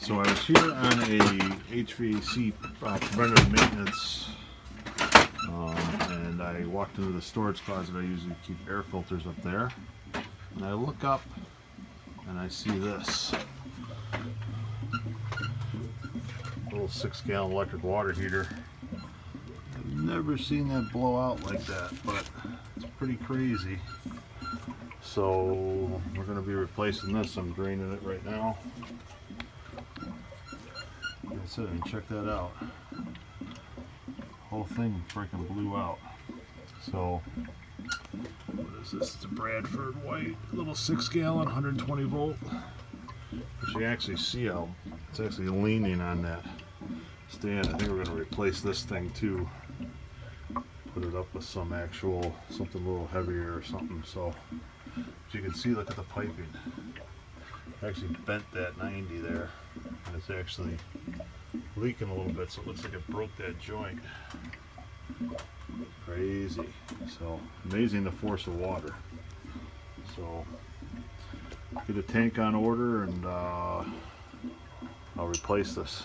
So I was here on a HVAC preventative maintenance, and I walked into the storage closet. I usually keep air filters up there, and I look up and I see this little 6-gallon electric water heater. I've never seen that blow out like that, but it's pretty crazy. So we're going to be replacing this. I'm draining it right now. That's it, and check that out. Whole thing freaking blew out. So what is this? It's a Bradford white little 6-gallon 120 volt. But you can actually see how it's actually leaning on that stand. I think we're going to replace this thing too. Put it up with some actual, something a little heavier or something. So as you can see, look at the piping. I actually bent that 90 there, and it's actually leaking a little bit, so it looks like it broke that joint. Crazy. So amazing, the force of water. So get a tank on order, and I'll replace this.